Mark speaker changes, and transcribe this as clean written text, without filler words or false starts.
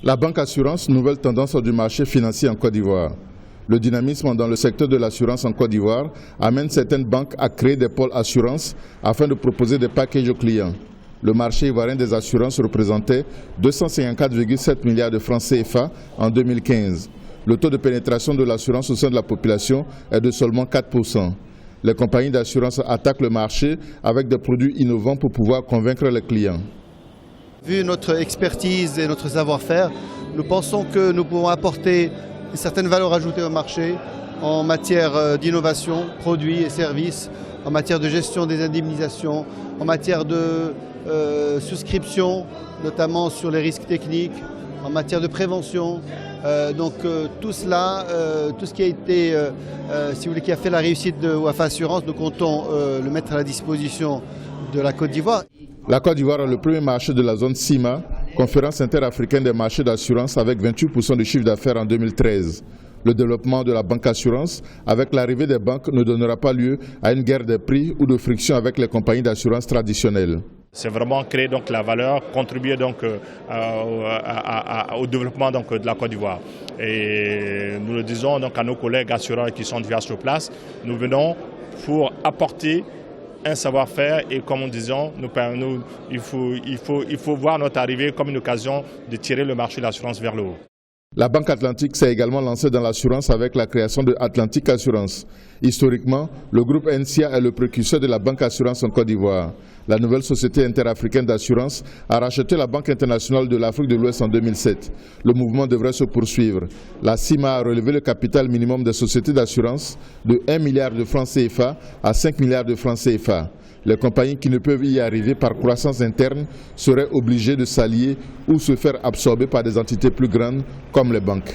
Speaker 1: La banque assurance, nouvelle tendance du marché financier en Côte d'Ivoire. Le dynamisme dans le secteur de l'assurance en Côte d'Ivoire amène certaines banques à créer des pôles assurances afin de proposer des packages aux clients. Le marché ivoirien des assurances représentait 254,7 milliards de francs CFA en 2015. Le taux de pénétration de l'assurance au sein de la population est de seulement 4%. Les compagnies d'assurance attaquent le marché avec des produits innovants pour pouvoir convaincre les clients.
Speaker 2: Vu notre expertise et notre savoir-faire, nous pensons que nous pouvons apporter une certaine valeur ajoutée au marché en matière d'innovation, produits et services, en matière de gestion des indemnisations, en matière de souscription, notamment sur les risques techniques, en matière de prévention. Tout cela, tout ce qui a été, si vous voulez, qui a fait la réussite de Wafa Assurance, nous comptons le mettre à la disposition de la Côte d'Ivoire.
Speaker 1: La Côte d'Ivoire est le premier marché de la zone CIMA, conférence interafricaine des marchés d'assurance, avec 28% de chiffre d'affaires en 2013. Le développement de la banque assurance, avec l'arrivée des banques, ne donnera pas lieu à une guerre des prix ou de friction avec les compagnies d'assurance traditionnelles.
Speaker 3: C'est vraiment créer donc la valeur, contribuer donc au développement donc de la Côte d'Ivoire. Et nous le disons donc à nos collègues assureurs qui sont déjà sur place, nous venons pour apporter un savoir-faire et comme nous disons, il faut voir notre arrivée comme une occasion de tirer le marché de l'assurance vers le haut.
Speaker 1: La Banque Atlantique s'est également lancée dans l'assurance avec la création de Atlantic Assurance. Historiquement, le groupe NCA est le précurseur de la Banque Assurance en Côte d'Ivoire. La nouvelle société interafricaine d'assurance a racheté la Banque internationale de l'Afrique de l'Ouest en 2007. Le mouvement devrait se poursuivre. La CIMA a relevé le capital minimum des sociétés d'assurance de 1 milliard de francs CFA à 5 milliards de francs CFA. Les compagnies qui ne peuvent y arriver par croissance interne seraient obligées de s'allier ou se faire absorber par des entités plus grandes comme les banques.